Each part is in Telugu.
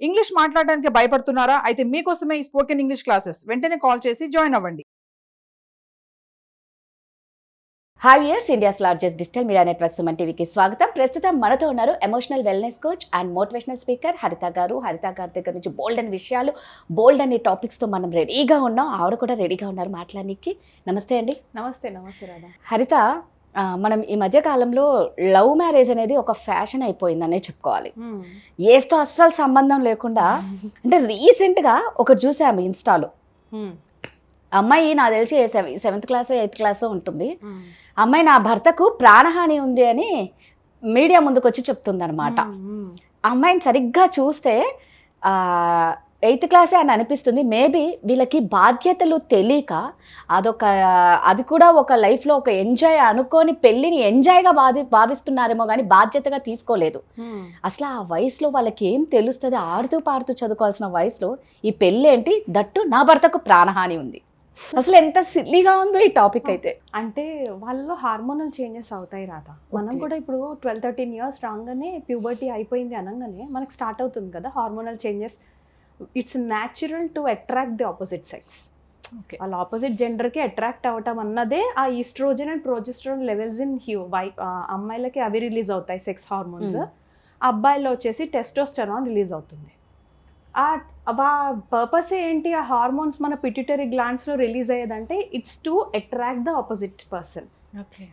ఇంగ్లీష్ మాట్లాడడానికి భయపడుతున్నారా? అయితే మీకోసమే ఈ స్పోకెన్ ఇంగ్లీష్ క్లాసెస్. వెంటనే కాల్ చేసి జాయిన్ అవ్వండి. Hi viewers, India's largest digital media network Suman టీవీకి స్వాగతం. ప్రస్తుతం మనతో ఉన్నారు emotional wellness coach and motivational speaker హరిత గారు. హరిత గారి దగ్గర నుంచి బోల్డ్ అని విషయాలు, బోల్డ్ అనే టాపిక్స్తో మనం రెడీగా ఉన్నాం. ఆవిడ కూడా రెడీగా ఉన్నారు మాట్లాడడానికి. నమస్తే అండి. నమస్తే. నమస్తే రాధా. హరిత, మనం ఈ మధ్య కాలంలో లవ్ మ్యారేజ్ అనేది ఒక ఫ్యాషన్ అయిపోయిందనే చెప్పుకోవాలి. ఏస్తో అస్సలు సంబంధం లేకుండా, అంటే రీసెంట్గా ఒకటి చూసాము ఇన్స్టాలో. అమ్మాయి నాకు తెలిసి 7th క్లాస్ 8th క్లాస్ ఉంటుంది. అమ్మాయి నా భర్తకు ప్రాణహాని ఉంది అని మీడియా ముందుకు వచ్చి చెప్తుంది అనమాట. అమ్మాయిని సరిగ్గా చూస్తే 8th క్లాసే అని అనిపిస్తుంది. మేబీ వీళ్ళకి బాధ్యతలు తెలియక అది కూడా ఒక లైఫ్లో ఒక ఎంజాయ్ అనుకొని పెళ్ళిని ఎంజాయ్గా భావిస్తున్నారేమో కానీ బాధ్యతగా తీసుకోలేదు. అసలు ఆ వయసులో వాళ్ళకి ఏం తెలుస్తుంది? ఆడుతూ పాడుతూ చదువుకోవాల్సిన వయసులో ఈ పెళ్ళి ఏంటి, దట్టు నా భర్తకు ప్రాణహాని ఉంది. అసలు ఎంత సిల్లీగా ఉందో ఈ టాపిక్. అయితే అంటే వాళ్ళలో హార్మోనల్ చేంజెస్ అవుతాయి రాధా. మనం కూడా ఇప్పుడు 12-13 ఇయర్స్ రాగానే ప్యూబర్టీ అయిపోయింది అనగానే మనకు స్టార్ట్ అవుతుంది కదా hormonal changes. It's natural to attract the opposite sex. వాళ్ళ ఆపోజిట్ జెండర్కి అట్రాక్ట్ అవ్వటం అన్నదే ఆ oestrogen and progesterone levels in అమ్మాయిలకి అవి రిలీజ్ అవుతాయి సెక్స్ హార్మోన్స్. అబ్బాయిలో వచ్చేసి టెస్టోస్టెరాన్ రిలీజ్ అవుతుంది. ఆ పర్పస్ ఏంటి? ఆ హార్మోన్స్ మన పిట్యూటరీ గ్లాండ్స్లో రిలీజ్ అయ్యేదంటే it's to attract the opposite person.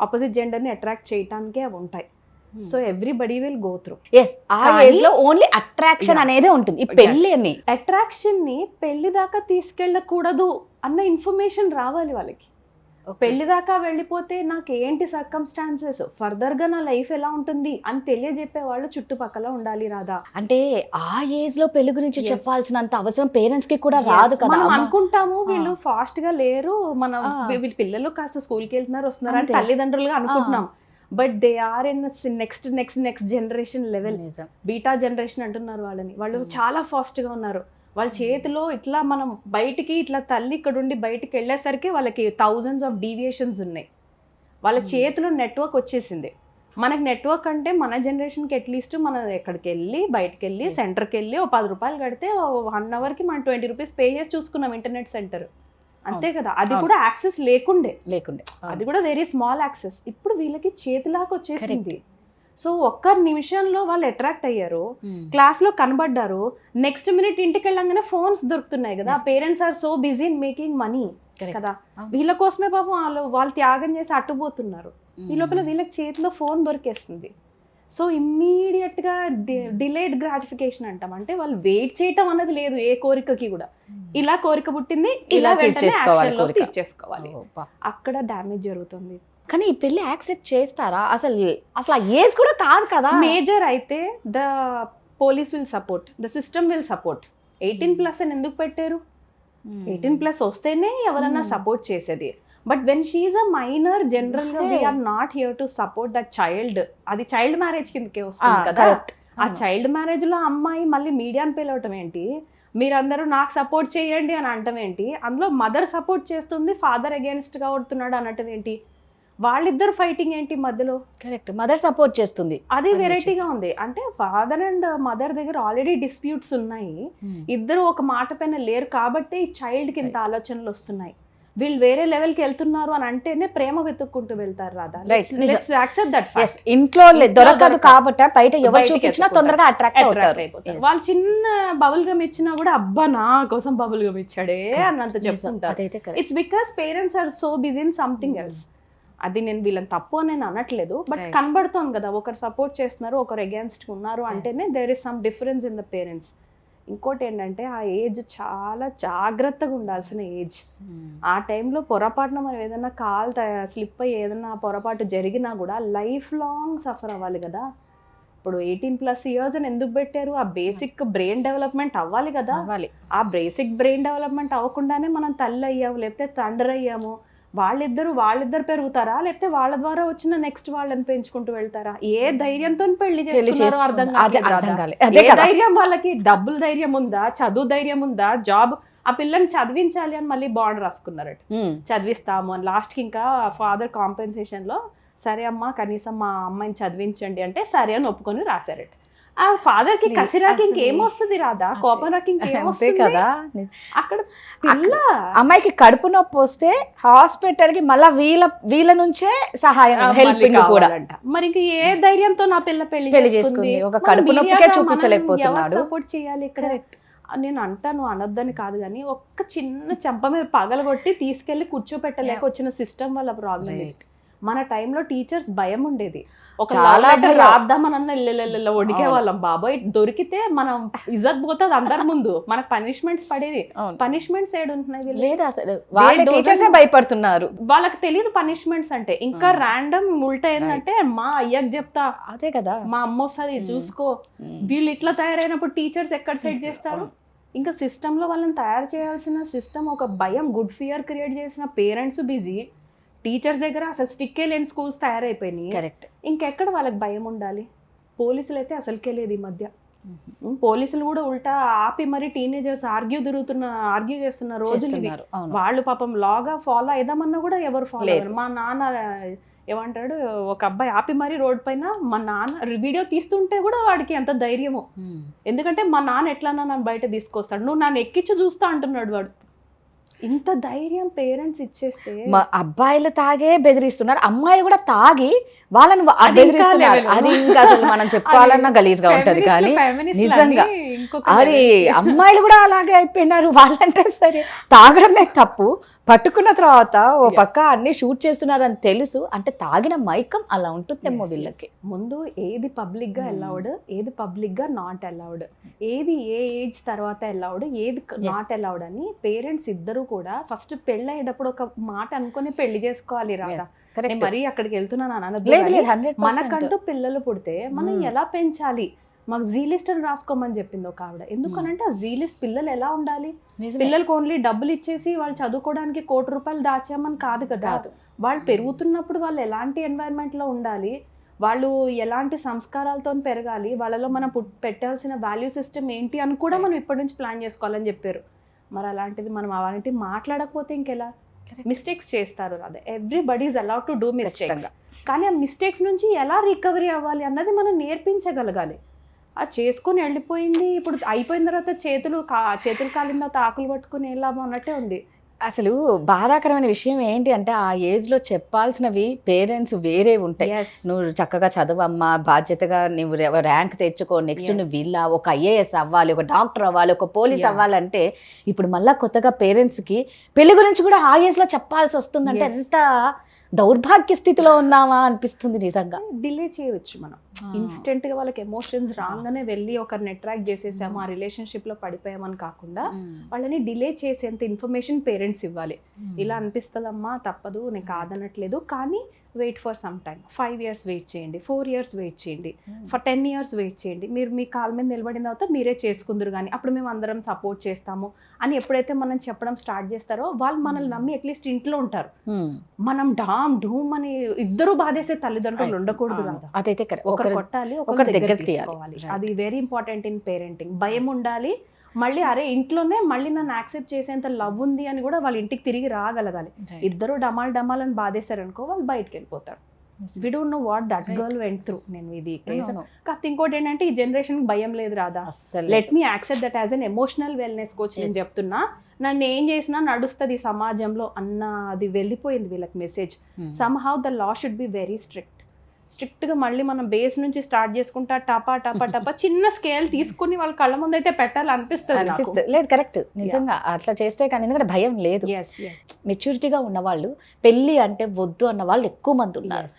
Opposite జెండర్ని అట్రాక్ట్ చేయడానికే అవి ఉంటాయి. So everybody will go through. ఆ ఏజ్ లో ఓన్లీ అట్రాక్షన్ అనేది ఉంటుంది. ఈ పెళ్లి అని అట్రాక్షన్ ని పెళ్లి దాకా తీసుకెళ్ళకూడదు అన్న ఇన్ఫర్మేషన్ రావాలి వాళ్ళకి. పెళ్లి దాకా వెళ్ళిపోతే నాకు ఏంటి సర్కమ్స్టాన్సెస్, ఫర్దర్ గా నా లైఫ్ ఎలా ఉంటుంది అని తెలియజెప్పే వాళ్ళు చుట్టుపక్కల ఉండాలి రాధా. అంటే ఆ ఏజ్ లో పెళ్లి గురించి చెప్పాల్సినంత అవసరం పేరెంట్స్ కి కూడా రాదు కదా. మనం అనుకుంటాము వీళ్ళు ఫాస్ట్ గా లేరు, మన వీళ్ళ పిల్లలు కాస్త స్కూల్కి వెళ్తున్నారు వస్తున్నారు అని తల్లిదండ్రులుగా అనుకుంటున్నాం. But they are in next generation level. Beta generation అంటున్నారు వాళ్ళని. వాళ్ళు చాలా ఫాస్ట్ గా ఉన్నారు. వాళ్ళ చేతిలో ఇట్లా మనం బయటికి ఇట్లా తల్లి ఇక్కడ ఉండి బయటికి వెళ్ళేసరికి వాళ్ళకి థౌజండ్స్ ఆఫ్ డీవియేషన్స్ ఉన్నాయి. వాళ్ళ చేతిలో నెట్వర్క్ వచ్చేసింది. మనకి నెట్వర్క్ అంటే మన జనరేషన్కి అట్లీస్ట్ మనం ఎక్కడికి వెళ్ళి బయటకు వెళ్ళి సెంటర్కి వెళ్ళి ఓ 10 రూపాయలు కడితే 1 అవర్కి మనం 20 రూపీస్ పే చేసి చూసుకున్నాం ఇంటర్నెట్ సెంటర్. అంతే కదా. అది కూడా యాక్సెస్ లేకుండే అది కూడా వెరీ స్మాల్ యాక్సెస్. ఇప్పుడు వీళ్ళకి చేతిలాగా వచ్చేసింది. సో ఒక్క నిమిషంలో వాళ్ళు అట్రాక్ట్ అయ్యారు, క్లాస్ లో కనబడ్డారు, నెక్స్ట్ మినిట్ ఇంటికి వెళ్ళంగానే ఫోన్స్ దొరుకుతున్నాయి కదా. Parents are so busy in making money కదా. వీళ్ళ కోసమే పాపం వాళ్ళు త్యాగం చేసి అట్టుపోతున్నారు. ఈ లోపల వీళ్ళకి చేతిలో ఫోన్ దొరికేస్తుంది. సో ఇమ్మీడియట్ గా డిలేడ్ గ్రాటిఫికేషన్ అంటాం. అంటే వాళ్ళు వెయిట్ చేయటం అన్నది లేదు ఏ కోరికకి కూడా. ఇలా కోరిక పుట్టింది, ఇలా తీర్చేసుకోవాలి. అక్కడ డ్యామేజ్ జరుగుతుంది. కానీ ఈ పెళ్లి యాక్సెప్ట్ చేస్తారా? అసలు ఆ ఏజ్ కూడా కాదు కదా. మేజర్ అయితే the police will support, the system will support. 18+ అని ఎందుకు పెట్టారు? 18+ వస్తేనే ఎవరన్నా సపోర్ట్ చేసేది. But when she's a minor, general గా we're not here to support that child. అది చైల్డ్ మ్యారేజ్ కిందకే వస్తుంది కదా. ఆ చైల్డ్ మ్యారేజ్ లో అమ్మాయి మళ్ళీ మీడియాని పిలవటం ఏంటి, మీరందరూ నాకు సపోర్ట్ చేయండి అని అంటం ఏంటి, అందులో మదర్ సపోర్ట్ చేస్తుంది, ఫాదర్ అగేన్స్ట్ గా కొడుతున్నాడు అనటం ఏంటి, వాళ్ళిద్దరు ఫైటింగ్ ఏంటి మధ్యలో? కరెక్ట్, మదర్ సపోర్ట్ చేస్తుంది. అది వెరైటీగా ఉంది. అంటే ఫాదర్ అండ్ మదర్ దగ్గర ఆల్రెడీ డిస్ప్యూట్స్ ఉన్నాయి. ఇద్దరు ఒక మాట పైన లేరు కాబట్టి ఈ చైల్డ్ కి ఇంత ఆలోచనలు వస్తున్నాయి. వీళ్ళు వేరే లెవెల్కి వెళ్తున్నారు అని అంటేనే ప్రేమ వెతుక్కుంటూ వెళ్తారు రాధా. ఇంట్లో దొరకదు కాబట్టి బయట ఎవరు చూపించినా తొందరగా అట్రాక్ట్ అవుతారు. వాళ్ళు చిన్న బబుల్ గమ్ ఇచ్చినా కూడా అబ్బా నా కోసం బబుల్ గమ్ ఇచ్చాడే అన్నంత చెప్తుంటారు. It's because parents are so busy in something else. అది నేను వీళ్ళని తప్పు అని నేను అనట్లేదు, బట్ కనబడుతోంది కదా ఒకరు సపోర్ట్ చేస్తున్నారు ఒకరు అగేన్స్ట్ ఉన్నారు అంటేనే there is some difference in the parents. ఇంకోటి ఏంటంటే ఆ ఏజ్ చాలా జాగ్రత్తగా ఉండాల్సిన ఏజ్. ఆ టైంలో పొరపాటున మనం ఏదైనా కాల్ స్లిప్ అయ్యి ఏదైనా పొరపాటు జరిగినా కూడా లైఫ్ లాంగ్ సఫర్ అవ్వాలి కదా. ఇప్పుడు 18+ ఇయర్స్ అని ఎందుకు పెట్టారు? ఆ బేసిక్ బ్రెయిన్ డెవలప్మెంట్ అవ్వాలి కదా. ఆ బేసిక్ బ్రెయిన్ డెవలప్మెంట్ అవ్వకుండానే మనం తల్లి అయ్యాము లేకపోతే తండ్రి అయ్యాము. వాళ్ళిద్దరు పెరుగుతారా లేకపోతే వాళ్ళ ద్వారా వచ్చిన నెక్స్ట్ వాళ్ళని పెంచుకుంటూ వెళ్తారా? ఏ ధైర్యంతో పెళ్లి చేస్తున్నారో అర్థం కాదు. ఏ ధైర్యం వాళ్ళకి? డబ్బుల ధైర్యం ఉందా, చదువు ధైర్యం ఉందా, జాబ్? ఆ పిల్లని చదివించాలి అని మళ్ళీ బాండ్ రాసుకున్నారట, చదివిస్తాము అని. లాస్ట్కి ఇంకా ఫాదర్ కాంపెన్సేషన్ లో సరే అమ్మా కనీసం మా అమ్మాయిని చదివించండి అంటే సరే అని ఒప్పుకొని రాశారట. ఆ ఫాదర్ కి అసలు కసిరాకి అసలు ఇంకేమొస్తుంది రాదా, కోపరాకి అంతే ఇంకేమొస్తుంది కదా. అక్కడ పిల్ల అమ్మాయికి కడుపు నొప్పి వస్తే హాస్పిటల్ కి మళ్ళా వీళ్ళ నుంచే సహాయం హెల్పింగ్ కూడా. మరి ఇంక ఏ ధైర్యంతో నా పిల్ల పెళ్లి చేసుకుంది, ఒక కడుపు నొప్పికే చూపించలేకపోతున్నాడు. సపోర్ట్ చేయాలి ఇక్కడ. నేను అంటాను అనొద్దని కాదు కానీ ఒక్క చిన్న చెంప మీద పగలగొట్టి తీసుకెళ్లి కూర్చోపెట్టలేక వచ్చిన సిస్టమ్ వల్ల ప్రాబ్లం. మన టైంలో టీచర్స్ భయం ఉండేది, ఒక చాలా రాద్దామనన్న ఒడిగే వాళ్ళం. బాబాయ్ దొరికితే మనం ఇజ్జత్ పోతుంది అందరి ముందు, మనకు పనిష్మెంట్స్ పడేది. పనిష్మెంట్స్ ఏడుంటున్నాయి లేదు అసలు, వాళ్ళ టీచర్సే భయపడుతున్నారు, వాళ్ళకి తెలియదు పనిష్మెంట్స్ అంటే. ఇంకా ర్యాండమ్ ఉల్టా ఏంటంటే మా అయ్యకి చెప్తా, అదే కదా, మా అమ్మ వస్తుంది చూసుకో. వీళ్ళు ఇట్లా తయారైనప్పుడు టీచర్స్ ఎక్కడ సెట్ చేస్తారు? ఇంకా సిస్టమ్ లో వాళ్ళని తయారు చేయాల్సిన సిస్టమ్ ఒక భయం, గుడ్ ఫియర్ క్రియేట్ చేసిన పేరెంట్స్ బిజీ, టీచర్స్ దగ్గర అసలు స్టిక్కే లేని స్కూల్స్ తయారైపోయినాయి. కరెక్ట్. ఇంకెక్కడ వాళ్ళకి భయం ఉండాలి? పోలీసులు అయితే అసలుకే లేదు ఈ మధ్య. పోలీసులు కూడా ఉల్టా ఆపి మరి టీనేజర్స్ ఆర్గ్యూ చేస్తున్న రోజులు ఇవి. వాళ్ళు పాపం లాగా ఫాలో అయిదామన్నా కూడా ఎవరు ఫాలో అయ్యారు. మా నాన్న ఏమంటాడు, ఒక అబ్బాయి ఆపి మరి రోడ్ పైన మా నాన్న వీడియో తీస్తుంటే కూడా వాడికి ఎంత ధైర్యము, ఎందుకంటే మా నాన్న ఎట్లన్నా నన్ను బయట తీసుకొస్తాడు, నువ్వు నన్ను ఎక్కించి చూస్తా అంటున్నాడు వాడు. ఇంత ధైర్యం పేరెంట్స్ ఇచ్చేస్తే, అబ్బాయిలు తాగే బెదిరిస్తున్నారు, అమ్మాయిలు కూడా తాగి వాళ్ళని బెదిరిస్తున్నారు. అది ఇంకా అసలు మనం చెప్పుకోవాలన్నా గలీజ్ గా ఉంటది. కానీ నిజంగా అది అమ్మాయిలు కూడా అలాగే అయిపోయినారు. వాళ్ళంటే సరే తాగడమే తప్పు, పట్టుకున్న తర్వాత ఓ పక్క అన్ని షూట్ చేస్తున్నారు అని తెలుసు అంటే తాగిన మైకం అలా ఉంటుందేమో వీళ్ళకి. ముందు ఏది పబ్లిక్ గా అలౌడ్, ఏది పబ్లిక్ గా నాట్ అలౌడ్, ఏది ఏ ఏజ్ తర్వాత అలౌడ్, ఏది నాట్ అలౌడ్ అని పేరెంట్స్ ఇద్దరు కూడా ఫస్ట్ పెళ్లి అయ్యేటప్పుడు ఒక మాట అనుకుని పెళ్లి చేసుకోవాలి రాదా. మరీ అక్కడికి వెళ్తున్నాను అనదు. మనకంటూ పిల్లలు పుడితే మనం ఎలా పెంచాలి, మాకు జీ లిస్ట్ అని రాసుకోమని చెప్పింది ఒక ఆవిడ. ఎందుకనంటే ఆ జీ లిస్ట్ పిల్లలు ఎలా ఉండాలి, పిల్లలకు ఓన్లీ డబ్బులు ఇచ్చేసి వాళ్ళు చదువుకోవడానికి ₹1,00,00,000 దాచామని కాదు కదా. వాళ్ళు పెరుగుతున్నప్పుడు వాళ్ళు ఎలాంటి ఎన్వైరన్మెంట్ లో ఉండాలి, వాళ్ళు ఎలాంటి సంస్కారాలతో పెరగాలి, వాళ్ళలో మనం పెట్టాల్సిన వాల్యూ సిస్టమ్ ఏంటి అని కూడా మనం ఇప్పటి నుంచి ప్లాన్ చేసుకోవాలని చెప్పారు. మరి అలాంటిది మనం అలాంటి మాట్లాడకపోతే ఇంకెలా? మిస్టేక్స్ చేస్తారు రాదా, everybody is allowed to do mistakes. కానీ ఆ మిస్టేక్స్ నుంచి ఎలా రికవరీ అవ్వాలి అన్నది మనం నేర్పించగలగాలి. అది చేసుకొని వెళ్ళిపోయింది, ఇప్పుడు అయిపోయిన తర్వాత చేతులు కాలిన తర్వాత ఆకులు పట్టుకుని ఏం లాభం అన్నట్టే ఉంది. అసలు బాధాకరమైన విషయం ఏంటి అంటే ఆ ఏజ్ లో చెప్పాల్సినవి పేరెంట్స్ వేరే ఉంటాయి. నువ్వు చక్కగా చదవమ్మా, బాధ్యతగా నువ్వు ర్యాంక్ తెచ్చుకో, నెక్స్ట్ నువ్వు ఒక IAS అవ్వాలి, ఒక డాక్టర్ అవ్వాలి, ఒక పోలీస్ అవ్వాలంటే ఇప్పుడు మళ్ళా కొత్తగా పేరెంట్స్ కి పెళ్లి గురించి కూడా ఆ ఏజ్ లో చెప్పాల్సి వస్తుందంటే ఎంత దౌర్భాగ్య స్థితిలో ఉన్నామా అనిపిస్తుంది నిజంగా. డిలే చేయవచ్చు మనం, ఇన్స్టెంట్ గా వాళ్ళకి ఎమోషన్స్ రాగానే వెళ్ళి ఒకరిని అట్రాక్ట్ చేసేసాము, ఆ రిలేషన్షిప్ లో పడిపోయామని కాకుండా వాళ్ళని డిలే చేసేంత ఇన్ఫర్మేషన్ పేరెంట్స్ ఇవ్వాలి. ఇలా అనిపిస్తుందమ్మా, తప్పదు, నేను కాదనట్లేదు, కానీ wait for some time, 5 years wait చేయండి, 4 years వెయిట్ చేయండి, ఫర్ 10 years వెయిట్ చేయండి, మీరు మీ కాళ్ళ మీద నిలబడిన తర్వాత మీరే చేసుకుందరు కానీ అప్పుడు మేము అందరం సపోర్ట్ చేస్తాము అని ఎప్పుడైతే మనం చెప్పడం స్టార్ట్ చేస్తారో వాళ్ళు మనల్ని నమ్మి అట్లీస్ట్ ఇంట్లో ఉంటారు. మనం డామ్ డూమ్ అని ఇద్దరు బాధేసే తల్లిదండ్రులు ఉండకూడదు కదా. అదైతే ఒకరు కొట్టాలి, ఒకరి దగ్గర తీసుకోవాలి. అది వెరీ ఇంపార్టెంట్ ఇన్ పేరెంటింగ్. భయం ఉండాలి, మళ్ళీ అరే ఇంట్లోనే మళ్ళీ నన్ను యాక్సెప్ట్ చేసేంత లవ్ ఉంది అని కూడా వాళ్ళ ఇంటికి తిరిగి రాగలగాలి. ఇద్దరు డమాల్ అని బాధేశారు అనుకో, వాళ్ళు బయటకు వెళ్ళిపోతారు. We don't know what that girl went through. నేను ఇది కాకపోతే ఇంకోటి ఏంటంటే ఈ జనరేషన్ భయం లేదు రాదా, let me accept that as an emotional wellness coach. నేను చెప్తున్నా, నన్ను ఏం చేసినా నడుస్తుంది సమాజంలో అన్న అది వెళ్ళిపోయింది వీళ్ళకి message. Some how the law should be very strict గా మళ్ళీ మనం బేస్ నుంచి స్టార్ట్ చేసుకుంటా టపా చిన్న స్కేల్ తీసుకుని వాళ్ళ కళ్ళ ముందు అయితే పెట్టాలనిపిస్తుంది. లేదు, కరెక్ట్, నిజంగా అట్లా చేస్తే కానీ ఎందుకంటే భయం లేదు. మెచ్యూరిటీగా ఉన్నవాళ్ళు, పెళ్లి అంటే వద్దు అన్న వాళ్ళు ఎక్కువ మంది ఉన్నారు.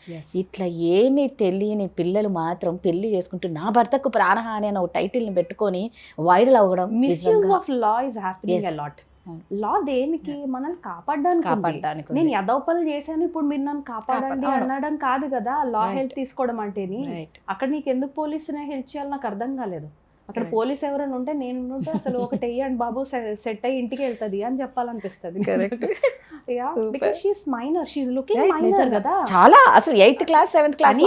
ఇట్లా ఏమీ తెలియని పిల్లలు మాత్రం పెళ్లి చేసుకుంటూ నా భర్తకు ప్రాణహాని అనే ఒక టైటిల్ ని పెట్టుకొని వైరల్ అవ్వడం. Misuse of law is happening a lot. Law దేనికి, మనల్ని కాపాడడానికి. నేను యదవపలు చేశాను ఇప్పుడు మీరు నన్ను కాపాడండి అనడం కాదు కదా లా హెల్ప్ తీసుకోవడం అంటేని. అక్కడ నీకు ఎందుకు పోలీసునే హెల్ప్ చేయాలి నాకు అర్థం కాలేదు. అక్కడ పోలీస్ ఎవరైనా ఉంటే నేను ఉంటే అసలు ఒకటి వెయ్యండి బాబు, సెట్ అయ్యి ఇంటికి వెళ్తుంది అని చెప్పాలనిపిస్తుంది. చాలా అసలు 8th class 7th class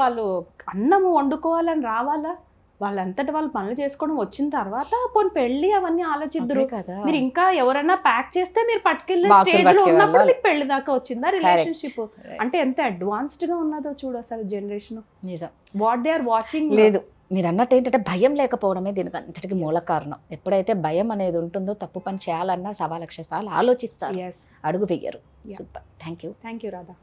వాళ్ళు అన్నము వండుకోవాలని రావాలా, వాళ్ళంతటి వాళ్ళు పనులు చేసుకోవడం వచ్చిన తర్వాత పోనీ పెళ్లి అవన్నీ ఆలోచిద్దరు కదా. మీరు ఇంకా ఎవరైనా ప్యాక్ చేస్తే మీరు పట్టుకెళ్ళే స్టేజ్ లో ఉన్నప్పుడు మీకు పెళ్లి దాకా వచ్చిందా రిలేషన్షిప్. అంటే ఎంత అడ్వాన్స్డ్ గా ఉన్నదో చూడు అసలు generation. What they are watching. లేదు, మీరు అన్నట్టు ఏంటంటే భయం లేకపోవడమే దీనికి అంతటికి మూల కారణం. ఎప్పుడైతే భయం అనేది ఉంటుందో తప్పు పని చేయాలన్నా 1,00,000 సార్లు ఆలోచిస్తారు, ఎస్ అడుగు వేయరు. Yeah. Super, thank you. Thank you Radha.